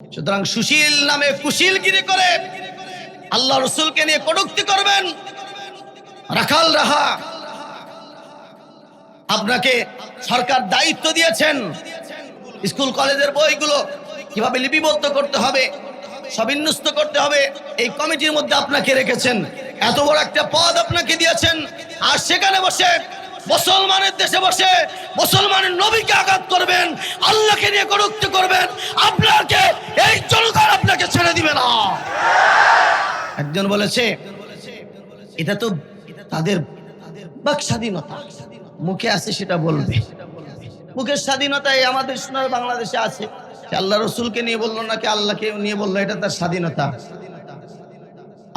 সুতরাং সুশীল নামে কুশীলগিরি করে আল্লাহ রসুলকে নিয়ে কটূক্তি করবেন, রাখাল রাহা। আপনাকে সরকার দায়িত্ব দিয়েছেন স্কুল কলেজের বইগুলো কিভাবে লিপিবদ্ধ করতে হবে, সবিন্যস্ত করতে হবে, এই কমিটির মধ্যে আপনাকে রেখেছেন। এত বড় একটা পদ আপনাকে দিয়েছেন, আর সেখানে বসে মুসলমানের দেশে বসে মুসলমানের নবীকে আঘাত করবেন, আল্লাহকে নিয়ে কটূক্তি করবেন। আপনাকে এই জনতা আপনাকে ছেড়ে দিবে না। একজন বলেছে এটা তো তাদের বাক স্বাধীনতা, মুখে আছে সেটা বলবে। মুখের স্বাধীনতাই আমাদের সোনার বাংলাদেশে আছে। আল্লাহ রসুলকে নিয়ে বললো নাকি আল্লাহকে নিয়ে বললো, এটা তার স্বাধীনতা।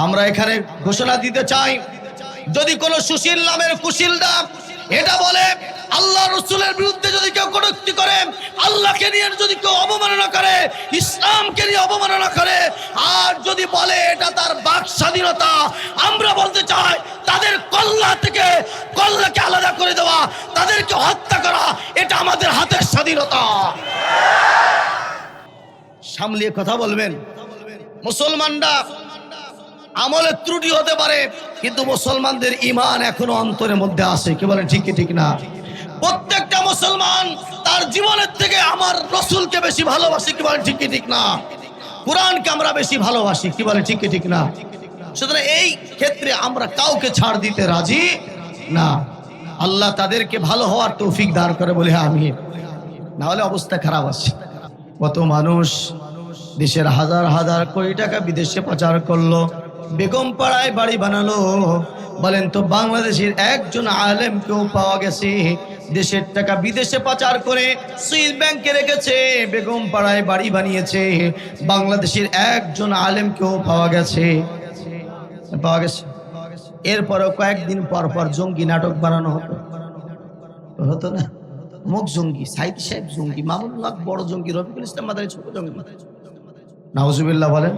আমরা এখানে ঘোষণা দিতে চাই, যদি কোনো সুশীল নামের কুশীলরা এটা বলে, আল্লাহ রসুলের বিরুদ্ধে যদি কেউ কটূক্তি করে, আল্লাহকে নিয়ে যদি কেউ অবমাননা করে, ইসলামকে নিয়ে অবমাননা করে, আর যদি বলে এটা তার বাক স্বাধীনতা, আমরা বলতে চাই তাদের কল্লা থেকে কল্লাকে আলাদা করে দেওয়া, তাদেরকে হত্যা করা, এটা আমাদের হাতের স্বাধীনতা। সামলিয়ে কথা বলবেন। মুসলমানরা আমলের ত্রুটি হতে পারে, কিন্তু মুসলমানদের ঈমান এখনো অন্তরের মধ্যে আছে। কি বলেন ঠিক কি ঠিক না? প্রত্যেকটা মুসলমান তার জীবনের থেকে আমার রসুলকে বেশি ভালোবাসি। কি বলেন ঠিক কি ঠিক না? কোরআনকে আমরা বেশি ভালোবাসি। কি বলেন ঠিক কি ঠিক না? সুতরাং এই ক্ষেত্রে আমরা কাউকে ছাড় দিতে রাজি না। আল্লাহ তাদেরকে ভালো হওয়ার তৌফিক দান করে বলে আমিন। না হলে অবস্থা খারাপ আছে। কত মানুষ দেশের হাজার হাজার কোটি টাকা বিদেশে পাচার করলো, বেগম পাড়ায় বাড়ি বানালো। বলেন তো বাংলাদেশের একজন আলেমকেও পাওয়া গেছে দেশের টাকা বিদেশে পাচার করে সুইস ব্যাংকে রেখেছে, বেগম পাড়ায় বাড়ি বানিয়েছে? বাংলাদেশের একজন আলেমকেও পাওয়া গেছে? পাওয়া গেছে। এরপরও কয়েকদিন পর পর জঙ্গি নাটক বানানো হতো না? মুখ জঙ্গি, সাইদ সাহেব জঙ্গি, মামুনুল হক বড় জঙ্গি, রফিকুল ইসলাম মাদানী ছোট জঙ্গি। নাউজুবিল্লাহ বলেন।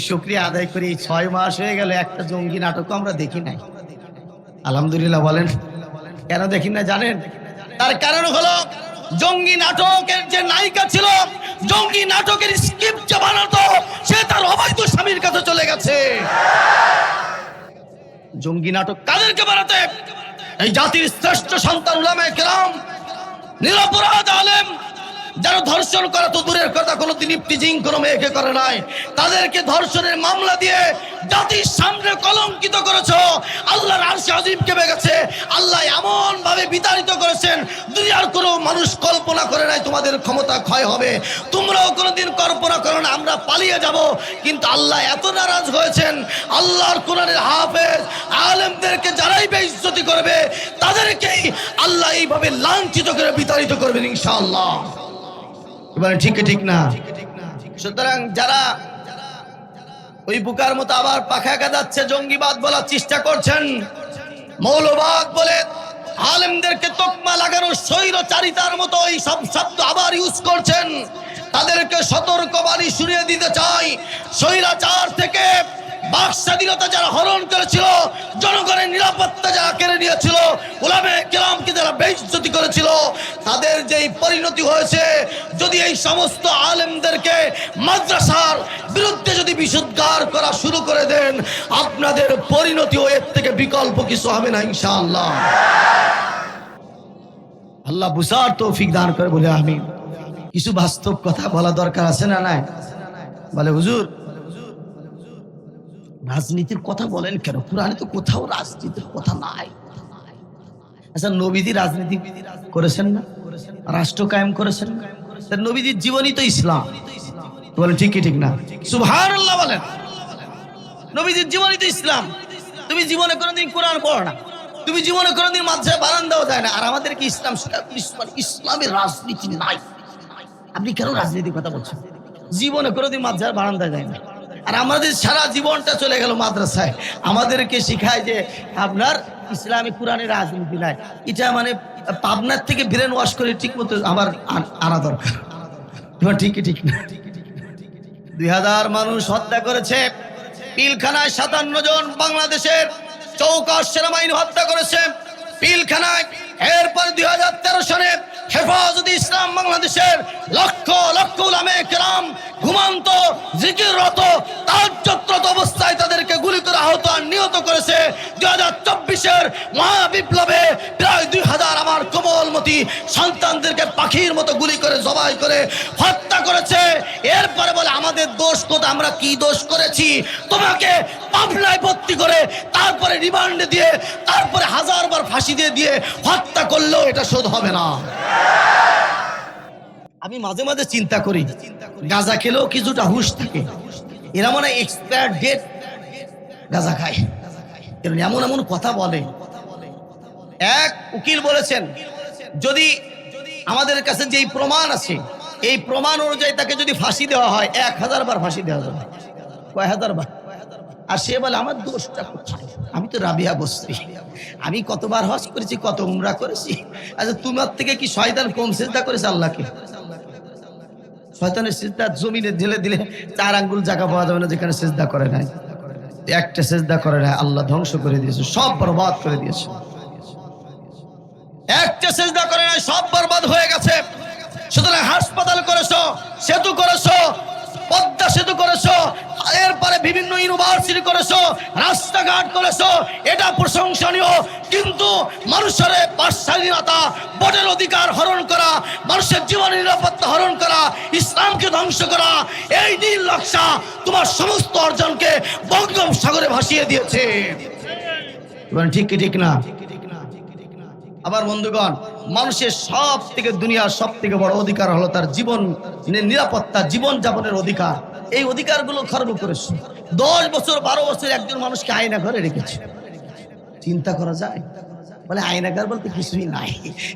শুকরিয়া আদায় করি, 6 মাস হয়ে গেল একটা জঙ্গি নাটকও আমরা দেখি নাই। আলহামদুলিল্লাহ বলেন। কেন দেখি না জানেন? তার কারণ হলো জঙ্গি নাটকের যে নায়িকা ছিল, জঙ্গি নাটকের স্ক্রিপ্ট যে বানাতো, সে তার অবৈধ স্বামীর কাছে চলে গেছে। জঙ্গি নাটক কাদেরকে বানাতে? এই জাতির শ্রেষ্ঠ সন্তান উলামায়ে কেরাম, নিরপরাধ আলেম, যারা ধর্ষণ করা তো দূরের কথা, কোনোদিন ইফতিজিং কোনো মেয়েকে করে নাই, তাদেরকে ধর্ষণের মামলা দিয়ে জাতির সামনে কলঙ্কিত করেছো। আল্লাহর আরশে আজিম কেঁপে গেছে। আল্লাহ এমন ভাবে বিতাড়িত করেছেন, দুনিয়ার কোনো মানুষ কল্পনা করে নাই তোমাদের ক্ষমতা ক্ষয় হবে। তোমরাও কোনোদিন কল্পনা করো না আমরা পালিয়ে যাব। কিন্তু আল্লাহ এত নারাজ হয়েছেন, আল্লাহর কোরআনের হাফেজ আলেমদেরকে যারাই বেইজ্জতি করবে, তাদেরকেই আল্লাহ এইভাবে লাঞ্ছিত করে বিতাড়িত করবেন ইনশাআল্লাহ। এবারে ঠিক ঠিক না? সুতরাং যারা ওই বুকার মতো আবার পাখা গাদাচ্ছে, জঙ্গিবাদ বলার চেষ্টা করছেন, মৌলবাদ বলে আলেমদেরকে তকমা লাগানোর স্বৈরচারিতার মতো এই সব শব্দ আবার ইউজ করছেন, তাদেরকে সতর্কবাণী শুনিয়ে দিতে চাই। স্বৈরাচার থেকে বাক স্বাধীনতা যারা হরণ করেছিল, জনগণের নিরাপত্তা যারা কেড়ে নিয়েছিল, উলামায়ে কেরামকে যারা বেইজ্জতি করেছিল, তাদের যেই পরিণতি হয়েছে, যদি এই সমস্ত আলেমদেরকে মাদ্রাসার বিরুদ্ধে যদি বিশুদ্ধার করা শুরু করে দেন, আপনাদের পরিণতিও এর থেকে বিকল্প কিছু হবে না ইনশাআল্লাহ। আল্লাহ বুঝার তৌফিক দান করে বলে আমিন। কিছু বাস্তব কথা বলা দরকার আছে না নাই? বলে হুজুর রাজনীতির কথা বলেন কেন? কোরআনে তো কোথাও রাজনীতির কথা নাই। আচ্ছা, নবীজি রাজনীতি করেছেন না? রাষ্ট্র কায়েম করেছেন না? নবীজির জীবনই তো ইসলাম। বলেন ঠিক কি ঠিক না? সুবহানাল্লাহ বলেন। নবীজির জীবনই তো ইসলাম। তুমি জীবনে কোনোদিন কোরআন পড়ো না, তুমি জীবনে কোনোদিন মাদ্রাসায় বারান্দাও যায় না, আর আমাদেরকে ইসলাম ইসলামের রাজনীতি নাই। আপনি কেন রাজনীতির কথা বলছেন? জীবনে কোনোদিন মাদ্রাসায় বারান্দায় যায় না, আর আমাদের সারা জীবনটা চলে গেল মাদ্রাসায়। আমাদেরকে শিখায় যে আপনার ইসলামী কোরআনের রাজনীতি নাই। এটা মানে পাবনার থেকে ব্রেন ওয়াশ করে ঠিক মতো আমার আনা দরকার। ঠিক ঠিক না? 2000 মানুষ হত্যা করেছে পিলখানায়, 57 জন বাংলাদেশের চৌকাশ সেনাবাহিনী হত্যা করেছে পিলখানায়। এরপর 2013 সালে হেফাজতে ইসলাম বাংলাদেশের লক্ষ লক্ষ উলামায়ে কেরাম ঘুমন্ত জিকিররত তাহাজ্জুদরত অবস্থায় তাদেরকে গুলি করে আহত আর নিহত করেছে। 2024-এর মহাবিপ্লবে প্রায় 2000 আমার কোমলমতি সন্তানদেরকে পাখির মতো গুলি করে জবাই করে হত্যা করেছে। এরপরে বলে আমাদের দোষ কোথায়, আমরা কি দোষ করেছি? তোমাকে পাবনায় ভর্তি করে তারপরে রিমান্ডে দিয়ে তারপরে 1000 বার ফাঁসি দিয়ে হত্যা করলেও এটা শোধ হবে না। আমি মাঝে মাঝে চিন্তা করি, গাঁজা খেলেও কিছুটা হুঁশ থাকে, এরা মনে হয় এক্সপায়ার ডেট গাঁজা খায়, এমন এমন কথা বলে। এক উকিল বলেছেন, যদি আমাদের কাছে যেই প্রমাণ আছে এই প্রমাণ অনুযায়ী তাকে যদি ফাঁসি দেওয়া হয় 1000 বার ফাঁসি দেওয়া যাবে। কয় হাজার বার? আর সে বলে আমার দোষটা কোথায়? আমি তো রাবিয়া বস্তি, আমি কতবার হজ করেছি, কত উমরা করেছি। আচ্ছা তোমার থেকে কি শয়তান কম সিজদা করেছে আল্লাহকে? শয়তানের সিজদা জমিনে ঢেলে দিলে 4 আঙ্গুল জায়গা পাওয়া যাবে না যেখানে সিজদা করে নাই। একটা সিজদা করে নাই, আল্লাহ ধ্বংস করে দিয়েছে, সব বরবাদ করে দিয়েছে। একটা সিজদা করে নাই, সব বরবাদ হয়ে গেছে। সুতরাং হাসপাতাল করেছো, সেতু করেছো, পদ্মা সেতু করেছো, এরপরে বিভিন্ন ইউনিভার্সিটি করেছো, রাস্তাঘাট করেছো, এটা প্রশংসনীয়। কিন্তু মানুষের স্বাধীনতা, ভোটের অধিকার হরণ করা, মানুষের জীবনের নিরাপত্তা হরণ করা, ইসলামকে ধ্বংস করা, এই নীল নকশা তোমার সমস্ত অর্জনকে বঙ্গোপসাগরে ভাসিয়ে দিয়েছে। ঠিক কি ঠিক না? আবার বন্ধুগণ, মানুষের সব থেকে দুনিয়ার সব থেকে বড় অধিকার হলো তার জীবন নিরাপত্তা, জীবন যাপনের অধিকার। এই অধিকারগুলো খর্ব করেছে। 10 বছর 12 বছর একজন মানুষকে আয়না ঘরে রেখেছে। চিন্তা করা যায়? বলে আয়নাঘর বলতে কিছুই নাই,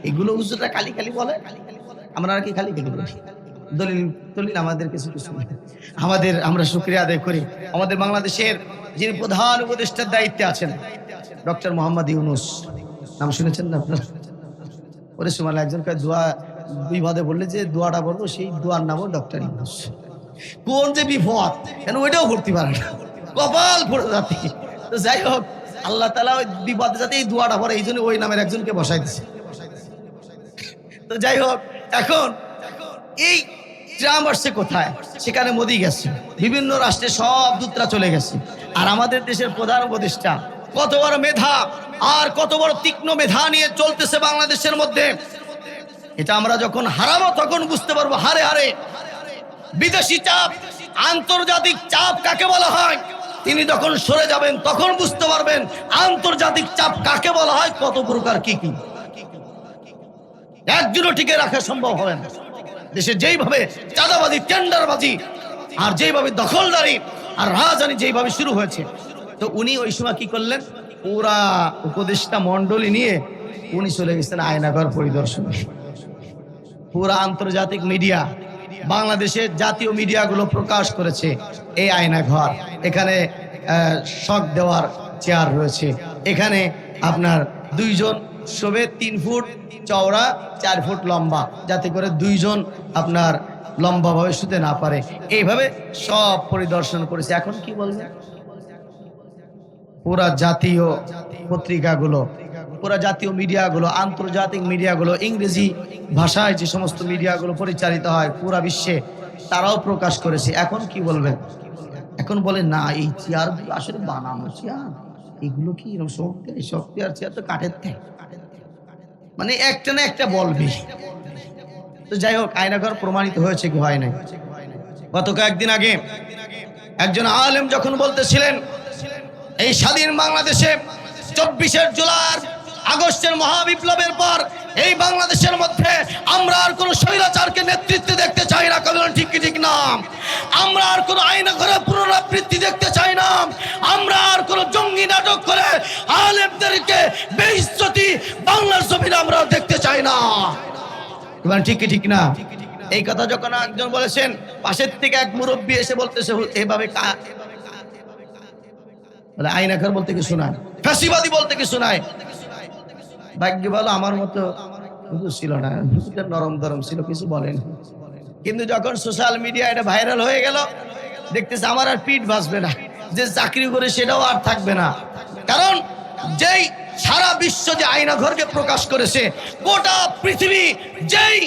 এগুলো হুজুররা খালি খালি বলে, আমরা আর কি খালি খালি বলি। দলিল আমাদের কিছু আমরা শুকরিয়া আদায় করি। আমাদের বাংলাদেশের যিনি প্রধান উপদেষ্টার দায়িত্বে আছেন ডক্টর মোহাম্মদ ইউনূস, নাম শুনেছেন না আপনারা? ওরে সময় একজনকে দোয়া বিপদে বললে যে দোয়াটা বলবো, সেই দোয়ার নামও ডক্টর ইউনূস। কোন যে বিপদ, কেন ওইটাও ভর্তি পারে না, কপাল পড়ে যাতে। তো যাই হোক, আল্লাহ তাআলা ওই বিপদে যাতে এই দোয়াটা পড়ে, এই জন্য ওই নামের একজনকে বসাই দিচ্ছে। তো যাই হোক, এখন এই ট্রাম্প আসছে কোথায়? সেখানে মোদি গেছে, বিভিন্ন রাষ্ট্রে সব দূতরা চলে গেছে। আর আমাদের দেশের প্রধান উপদেষ্টা কত বড় মেধা আর কত বড় তীক্ষ্ণ মেধা নিয়ে চলতেছে বাংলাদেশের মধ্যে, এটা আমরা যখন হারাবো তখন বুঝতে পারবো। হারে হারে বিদেশি চাপ, আন্তর্জাতিক চাপ কাকে বলা হয়, তিনি যখন সরে যাবেন তখন বুঝতে পারবেন আন্তর্জাতিক চাপ কাকে বলা হয়, কত প্রকার কি কি। একজনও টিকে রাখা সম্ভব হবে না। দেশে যেইভাবে চাঁদাবাজি, টেন্ডারবাজি আর যেইভাবে দখলদারি আর রাজধানী যেইভাবে শুরু হয়েছে, তো উনি ওই সময় কি করলেন, পুরা উপদেষ্টা মন্ডলী নিয়ে উনি চলে গেছেন আয়নাঘর পরিদর্শনে। পুরা আন্তর্জাতিক মিডিয়া, বাংলাদেশের জাতীয় মিডিয়াগুলো প্রকাশ করেছে এই আয়নাঘর। এখানে শক দেওয়ার চেয়ার রয়েছে, এখানে আপনার 2 জন শোবে, 3 ফুট চওড়া, 4 ফুট লম্বা, যাতে করে 2 জন আপনার লম্বাভাবে শুতে না পারে। এইভাবে সব পরিদর্শন করেছে। এখন কি বলবেন? পুরা জাতীয় পত্রিকাগুলো, পুরা জাতীয় মিডিয়াগুলো, আন্তর্জাতিক মিডিয়াগুলো, ইংরেজি ভাষায় যে সমস্ত মিডিয়াগুলো পরিচালিত হয় পুরা বিশ্বে, তারাও প্রকাশ করেছে। এখন কি বলবেন? এখন বলে না, এই চেয়ারগুলো আসলে বানানো চেয়ার, এগুলো কি শক্তি আর চেয়ার তো কাঠের থেকে, মানে একটা না একটা বলবে। তো যাই হোক, আয়নাঘর প্রমাণিত হয়েছে কি হয় নাই। গত কয়েকদিন আগে একজন আলেম যখন বলতেছিলেন, এই স্বাধীন বাংলাদেশে 24 জুলাই আগস্টের মহাবিপ্লবের পর এই বাংলাদেশের মধ্যে আমরা আর কোন স্বৈরাচারকে নেতৃত্বে দেখতে চাই না। কারণ ঠিক কি ঠিক না? আমরা আর কোন আয়নাঘরের পুনরাবৃত্তি দেখতে চাই না। আমরা আর কোন জঙ্গি নাটক করে আলেমদেরকে বেইজ্জতি বাংলার জমিনে আমরা দেখতে চাই না। ঠিক কি ঠিক না? এই কথা যখন একজন বলেছেন, পাশের থেকে এক মুরব্বী এসে বলতেছে এভাবে বলে আয়নাঘর বলতে কি শোনায়, ফ্যাসিবাদী বলতে কি শোনায়। ভাগ্য ভালো আমার মতো ছিল না, নরম দরম ছিল, কিছু বলেন। কিন্তু যখন সোশ্যাল মিডিয়া এটা ভাইরাল হয়ে গেল, দেখতেছে আমার আর পিঠ বাঁচবে না, যে চাকরি করে সেটাও আর থাকবে না। কারণ যেই সারা বিশ্ব যে আয়নাঘরকে প্রকাশ করেছে, গোটা পৃথিবী যেই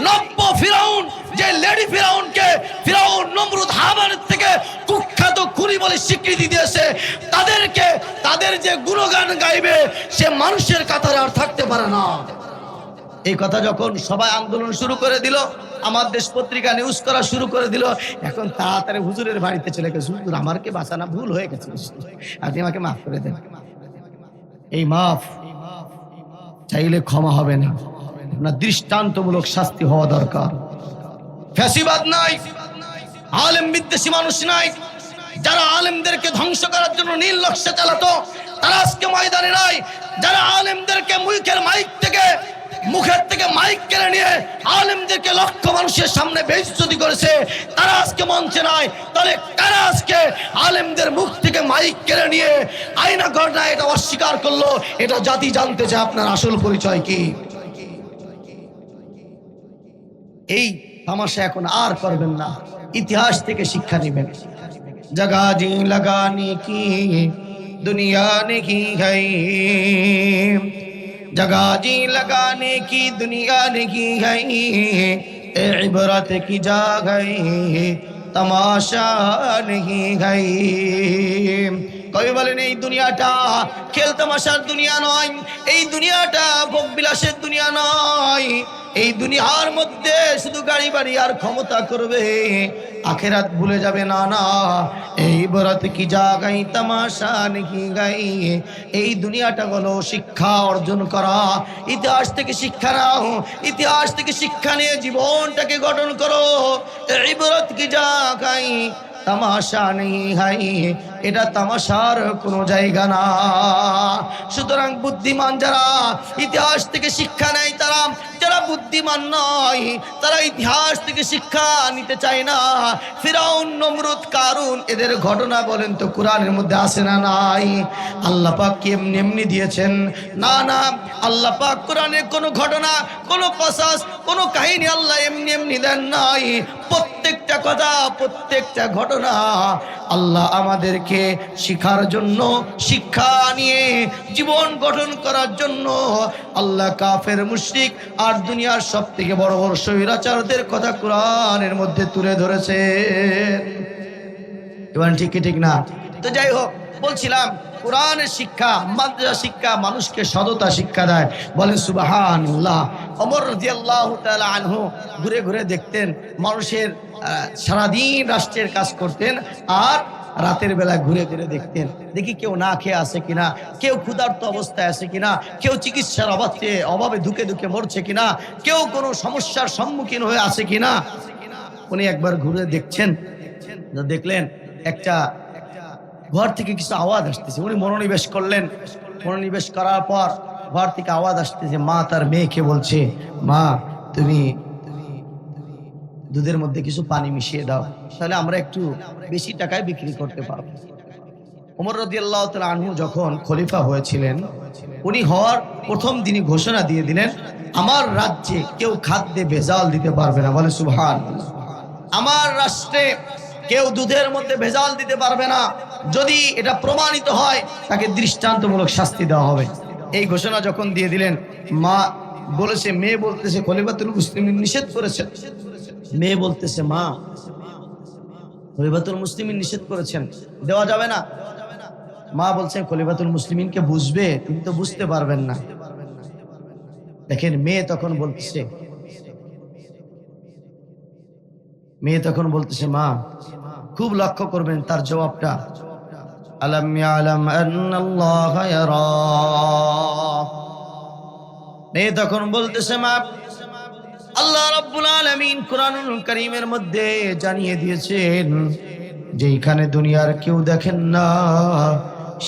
নব্য ফিরাউন, যে লেডি ফিরাউনকে ফিরাউন নমরুদ হামানের থেকে কুখ্যাত খুনি বলে স্বীকৃতি দিয়েছে, তাদেরকে তাদের যে গুণগান গাইবে সে মানুষের কাতারে আর থাকতে পারে না। এই কথা যখন সবাই আন্দোলন শুরু করে দিল, আমার দেশ পত্রিকা নিউজ করা শুরু করে দিল, এখন তাড়াতাড়ি হুজুরের বাড়িতে চলে গেছে, হুজুর আমাকে বাঁচানো ভুল হয়ে গেছে, আপনি আমাকে মাফ করে দেন। এই মাফ চাইলে ক্ষমা হবে না, না দৃষ্টান্তমূলক শাস্তি হওয়া দরকার। ফ্যাসিবাদ নাই, আলেম বিদ্বেষী মানুষ নাই, যারা আলেমদেরকে ধ্বংস করার জন্য নীল নকশা চালাতো তারা আজকে ময়দানে নাই। যারা আলেমদেরকে মুখের থেকে মাইক কেড়ে নিয়ে আলেমদেরকে লক্ষ মানুষের সামনে বেইজ্জতি করেছে, তারা আজকে মঞ্চে নাই। তাহলে কারা আজকে আলেমদের মুখ থেকে মাইক কেড়ে নিয়ে আয়না ঘটনা এটা অস্বীকার করলো? এটা জাতি জানতে চায় আপনার আসল পরিচয় কি। এই তামাশা এখন আর করবেন না, ইতিহাস থেকে শিক্ষা নেবেন। জগা জি লাগানে কি দুনিয়া নেহি है, जगह जी लगाने की दुनिया नहीं है, इबरत की जगह तमाशा नहीं है। কবি বলেন এই দুনিয়াটা খেল তামাশার দুনিয়া নয়, এই দুনিয়াটা ভোগ বিলাসের দুনিয়া নয়। এই দুনিয়ার মধ্যে শুধু গাড়ি বাড়ি আর ক্ষমতা করবে, আখেরাত ভুলে যাবে না। না, এই বরাত কি জাগাই তামাশা নাকি গাই। এই দুনিয়াটা হলো শিক্ষা অর্জন করা, ইতিহাস থেকে শিক্ষা নাও, ইতিহাস থেকে শিক্ষা নিয়ে জীবনটাকে গঠন করো। এই বরাত কি জাগাই তামাশা নেই হাই, এটা তামাশার কোনো জায়গা না। সুতরাং বুদ্ধিমান যারা ইতিহাস থেকে শিক্ষা নেয়, তারা যারা বুদ্ধিমান নয়, তারা ইতিহাস থেকে শিক্ষা নিতে চায় না। ফিরাউন, নমরুদ, কারুন এদের ঘটনা বলেন তো কোরআনের মধ্যে আছে না নাই? আল্লাহ পাক কি এমনি এমনি দিয়েছেন? না না, আল্লাহ পাক কোরআনের কোনো ঘটনা, কোনো কসাস, কোনো কাহিনী আল্লাহ এমনি এমনি দেন নাই। প্রত্যেকটা কথা, প্রত্যেকটা ঘটনা আল্লাহ আমাদেরকে শিখার জন্য, শিক্ষা নিয়ে জীবন গঠন করার জন্য আল্লাহ কাফের, মুশরিক আর দুনিয়ার সব থেকে বড় বড় স্বৈরাচারদের কথা কোরআনের মধ্যে তুলে ধরেছেন। এবার ঠিক না? তো যাই হোক, বলছিলাম কোরআনের শিক্ষা, মাদ্রাসা শিক্ষা মানুষকে সততা শিক্ষা দেয়। বলেন সুবহানাল্লাহ। ওমর রাদিয়াল্লাহু তাআলা আনহু ঘুরে ঘুরে দেখতেন মানুষের, সারাদিন রাষ্ট্রের কাজ করতেন আর রাতের বেলা ঘুরে ঘুরে দেখতেন, দেখি কেউ না খেয়ে আছে কিনা, কেউ ক্ষুধার্ত অবস্থায় আছে কিনা, কেউ চিকিৎসার অভাবে ধুকে ধুকে মরছে কিনা, কেউ কোনো সমস্যার সম্মুখীন হয়ে আছে কিনা। উনি একবার ঘুরে দেখছেন, দেখলেন একটা ঘর থেকে কিছু আওয়াজ আসতেছে। উনি মনোনিবেশ করলেন, মনোনিবেশ করার পর ঘর থেকে আওয়াজ আসতেছে, মা তার মেয়েকে বলছে, মা তুমি দুধের মধ্যে কিছু পানি মিশিয়ে দাও, তাহলে আমরা একটু বেশি টাকায় বিক্রি করতে পারবো। ওমর রাদিয়াল্লাহু তাআলা আনহু যখন খলিফা হয়েছিলেন, উনি হওয়ার প্রথম দিনই ঘোষণা দিয়ে দিলেন, আমার রাজ্যে কেউ খাদ্যে ভেজাল দিতে পারবে না। বলে সুবহানাল্লাহ। আমার রাষ্ট্রে কেউ দুধের মধ্যে ভেজাল দিতে পারবে না, যদি এটা প্রমাণিত হয় তাকে দৃষ্টান্তমূলক শাস্তি দেওয়া হবে। এই ঘোষণা যখন দিয়ে দিলেন, মা বলেছে, মেয়ে বলতেছে খলিফাতুল মুসলিমিন নিষেধ করেছেন। মেয়ে বলতেছে, মা খলিফাতুল মুসলিমিন নিষেধ করেছেন, দেওয়া যাবে না। মা বলছেন, খলিফাতুল মুসলিমিনকে বুঝবে, তিনি তো বুঝতে পারবেন না। দেখেন মেয়ে তখন বলতেছে, মা খুব লক্ষ্য করবেন তার জবাবটা, আলাম ইয়ালাম আন্নাল্লাহ ইয়ারা। মেয়ে তখন বলতেছে, মা আল্লাহ রাব্বুল আলামিন কোরআনুল কারীমের মধ্যে জানিয়ে দিয়েছেন, যেখানে দুনিয়ার কেউ দেখেন না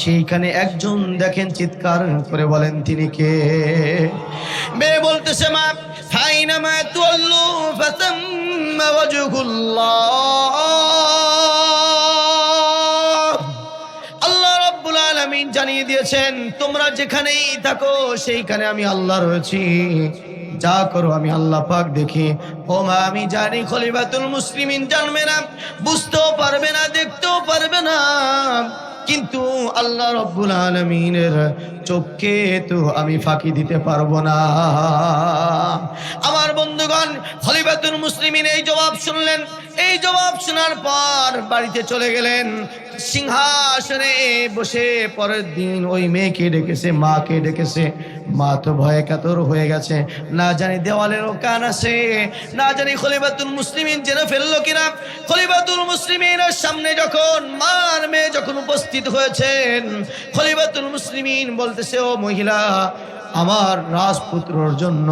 সেইখানে একজন দেখেন, চিৎকার করে বলেন তিনি কে? মেয়ে বলতেছে, মা ফাইনামা তুল্লু ফাতাম্মা ওয়াজহুল্লাহ। আল্লাহ রাব্বুল আলামিন জানিয়ে দিয়েছেন, তোমরা যেখানেই থাকো সেইখানে আমি আল্লাহ রয়েছি, যা করো আমি আল্লাহ পাক দেখি। ও মা, আমি জানি খলিফাতুল মুসলিমিন জানবে না, বুঝতেও পারবে না, দেখতেও পারবে না, কিন্তু আল্লাহ রাব্বুল আলামিনের চোখকে তো আমি ফাঁকি দিতে পারবো না। আমার বন্ধুগণ, খলিফাতুল মুসলিমিন এই জবাব শুনলেন। এই জবাব শোনার পর বাড়িতে চলে গেলেন। সিংহাসনে বসে পরের দিন ওই মেয়েকে ডেকেছে, মাকে ডেকেছে। মা তো ভয়ে কাতর হয়ে গেছে, না জানি দেওয়ালেরও কান আছে, না জানি খলিফাতুল মুসলিমিন জেনে ফেললো কিনা। খলিফাতুল মুসলিমিনের সামনে যখন মার মেয়ে যখন উপস্থিত হয়েছেন, খলিফাতুল মুসলিমিন বলতেছে, ও মহিলা, আমার রাজপুত্রর জন্য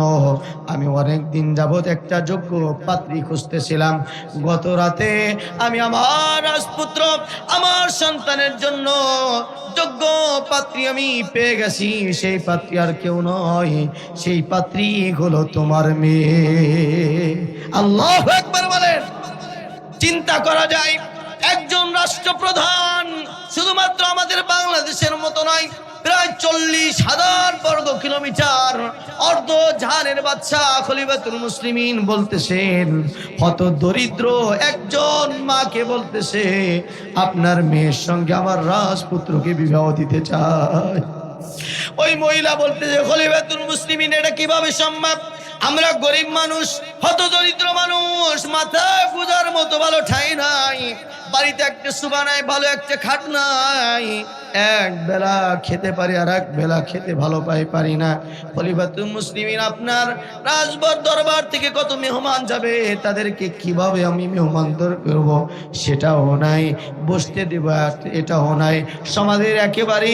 আমি অনেক দিন যাবত একটা যোগ্য পাত্রী খুঁজতেছিলাম। গত রাতে আমি আমার রাজপুত্র, আমার সন্তানের জন্য যোগ্য পাত্রী আমি পেয়ে গেছি। সেই পাত্রী আর কেউ নয়, সেই পাত্রী হলো তোমার মেয়ে। আল্লাহু আকবার বলেন। চিন্তা করা যায়, একজন রাষ্ট্রপ্রধান শুধুমাত্র আমাদের বাংলাদেশের মতো নয়, প্রায় 40,000 বর্গ কিলোমিটার, অর্ধ জাহানের বাদশা খলিফাতুল মুসলিমিন বলতেছেন, হত দরিদ্র একজন মাকে বলতেছে, আপনার মেয়ের সঙ্গে আমার রাজপুত্রকে বিবাহ দিতে চায়। ওই মহিলা বলতেছে, খলিফাতুল মুসলিমিন, এটা কিভাবে সম্ভব? আমরা গরিব মানুষ, হত দরিদ্র মানুষ, মাথায় গুজার মতো ভালো ঠাঁই নাই, বাড়িতে একটা সুবা নাই, ভালো একটা খাট নাই, এক বেলা খেতে পারি আর এক বেলা খেতে ভালো পারি না। খলিফাতুল মুসলিমিন, আপনার রাজবর দরবার থেকে কত মেহমান যাবে, তাদেরকে কিভাবে আমি মেহমানদার করব সেটাও নাই, বসতে দেব এটাও নাই, সমাজের একেবারে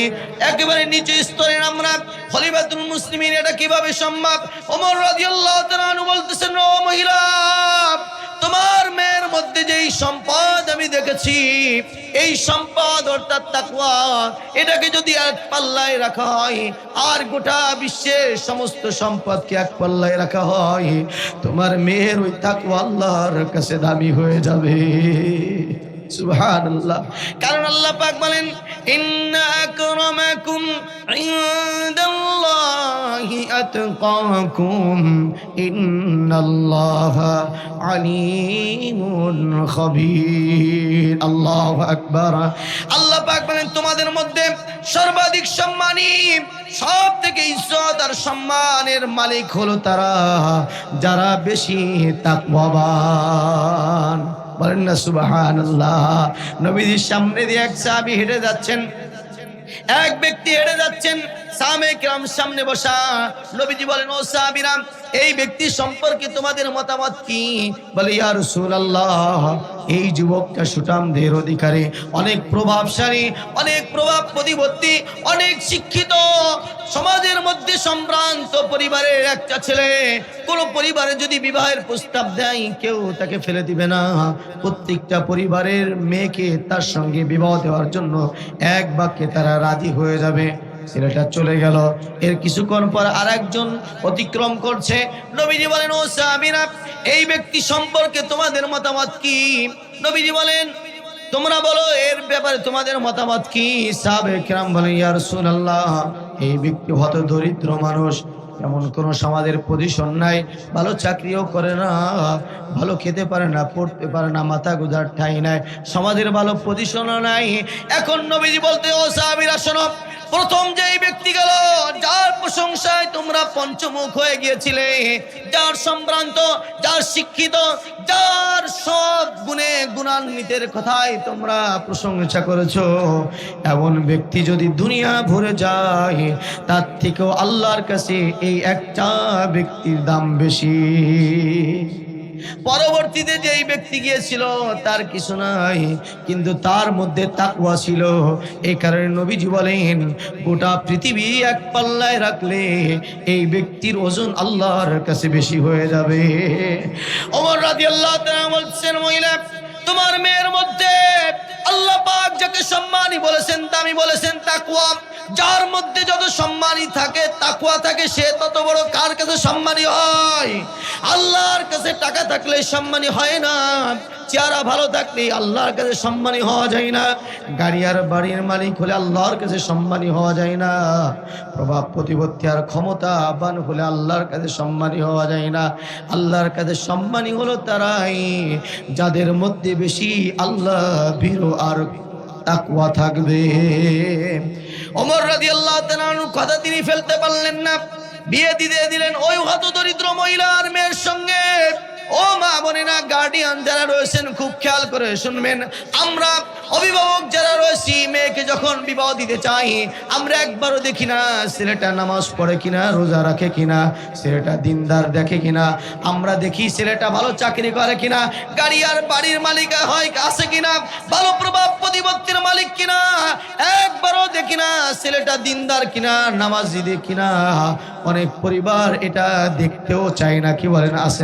নিচু স্তরে আমরা। খলিফাতুল মুসলিমিন, এটা কিভাবে সম্ভব? ওমর রাদিয়াল্লাহু তাআলা আনহু বলতেছেন, ও মহিলা, তোমার মেয়ের মধ্যে যেই সম্পদ আমি দেখেছি, এই সম্পদ অর্থাৎ তাকওয়া, এটাকে যদি এক পাল্লায় রাখা হয় আর গোটা বিশ্বের সমস্ত সম্পদকে এক পাল্লায় রাখা হয়, তোমার মেয়ের ওই তাকওয়া আল্লাহর কাছে দামি হয়ে যাবে। সুবহানাল্লাহ। কারণ আল্লাহ পাক বলেন, ইন্না আকরামাকুম ইনদাল্লাহি আতকাকুম ইন্নাল্লাহা আলিমুন খবীর। আল্লাহু আকবার। আল্লাহ পাক বলেন, তোমাদের মধ্যে সর্বাধিক সম্মানী, সব থেকে ইজ্জত আর সম্মানের মালিক হলো তারা যারা বেশি তাকওয়াবান। বলেন না সুবহানাল্লাহ। নবীজির সামনে দিয়ে এক সাহাবী হেঁটে যাচ্ছেন, এক ব্যক্তি হেঁটে যাচ্ছেন, সাহাবায়ে কেরাম সামনে বসা। নবীজি বলেন, ও সাহাবীরা, এই ব্যক্তি সম্পর্কে তোমাদের মতামত কি? বলে, ইয়া রাসূলুল্লাহ, এই যুবকটা সুঠামদের অধিকারী, অনেক প্রভাবশালী, অনেক প্রভাব প্রতিপত্তি, অনেক শিক্ষিত, সমাজের মধ্যে সম্ভ্রান্ত পরিবারের একটা ছেলে। কোন পরিবারে যদি বিবাহের প্রস্তাব দেয়, কেউ তাকে ফেলে দিবে না, প্রত্যেকটা পরিবারের মেয়েকে তার সঙ্গে বিবাহ দেওয়ার জন্য এক বাক্যে তারা রাজি হয়ে যাবে। ছেলেটা চলে গেল। এর কিছুক্ষণ পর আরেকজন অতিক্রম করছে। নবীজি বলেন, ও সাহাবীরা, এই ব্যক্তি সম্পর্কে তোমাদের মতামত কি? নবীজি বলেন, তোমরা বলো, এর ব্যাপারে তোমাদের মতামত কি? সাহাবায়ে কেরাম বলেন, ইয়া রাসূলুল্লাহ, এই ব্যক্তি হত দরিদ্র মানুষ, এমন কোন সমাজের পজিশন নাই, ভালো চাকরিও করে না, ভালো খেতে পারে না, পড়তে পারে না, মাথা গুজার ঠাঁই নাই, সমাজের ভালো পজিশনও নাই। এখন নবীজি বলতে, ও সাহাবীরা শোনো, প্রথম যেই ব্যক্তি গেল, যার প্রশংসায় তোমরা পঞ্চমুখ হয়ে গিয়েছিলে, যার সম্ভ্রান্ত, যার শিক্ষিত, যার সব গুণে গুণান্বিতের কথাই তোমরা প্রশংসা করেছো, এমন ব্যক্তি যদি দুনিয়া ভরে যায়, তার থেকেও আল্লাহর কাছে এই একটা ব্যক্তির দাম বেশি। পরবর্তীতে যেই ব্যক্তি গিয়েছিল, তার কিছু নাই, কিন্তু তার মধ্যে তাকওয়া ছিল। এই কারণে নবীজি বলেন, গোটা পৃথিবী এক পাল্লায় রাখলে এই ব্যক্তির ওজন আল্লাহর কাছে বেশি হয়ে যাবে। ওমর রাদিয়াল্লাহু তাআলা বলছেন, মহিলা, তোমার মেয়ের মধ্যে আল্লাহ পাক যাকে সম্মানী বলেছেন, দামি বলেছেন, তাকওয়া, যার মধ্যে যত সম্মানী থাকে, তাকওয়া থাকে, সে তত বড় কার কাছে সম্মানী হয়? আল্লাহর কাছে। টাকা থাকলে সম্মানী হয় না, চেহারা ভালো থাকলে আল্লাহর কাছে সম্মানী হওয়া যায় না, গাড়ি আর বাড়ির মালিক হলে আল্লাহর কাছে সম্মানী হওয়া যায় না, প্রভাব প্রতিপত্তি আর ক্ষমতাবান হলে আল্লাহর কাছে সম্মানী হওয়া যায় না। আল্লাহর কাছে সম্মানী হলো তারাই যাদের মধ্যে বেশি আল্লাহ ভীরু আর তাকওয়া থাকবে। ওমর রাদিয়াল্লাহু তাআলা আনহুর কথা তিনি ফেলতে পারলেন না, বিয়ে দিয়ে দিলেন ওই হতদরিদ্র মহিলার মেয়ের সঙ্গে। ও মা বোনেরা, গার্ডিয়ান যারা রয়েছেন খুব খেয়াল করে শুনবেন। আমরা অভিভাবক যারা রয়েছি, মেয়েকে যখন বিবাহ দিতে চাই, আমরা একবারও দেখি না ছেলেটা নামাজ পড়ে কিনা, রোজা রাখে কিনা, ছেলেটা দিনদার দেখে কিনা। আমরা দেখি ছেলেটা ভালো চাকরি করে কিনা, গাড়ি আর বাড়ির মালিক হয় আছে কিনা, ভালো প্রভাব প্রতিপত্তির মালিক কিনা। একবারও দেখি না ছেলেটা দিনদার কিনা, নামাজি কিনা। অনেক পরিবার এটা দেখতেও চায় না, কি বলেন আছে?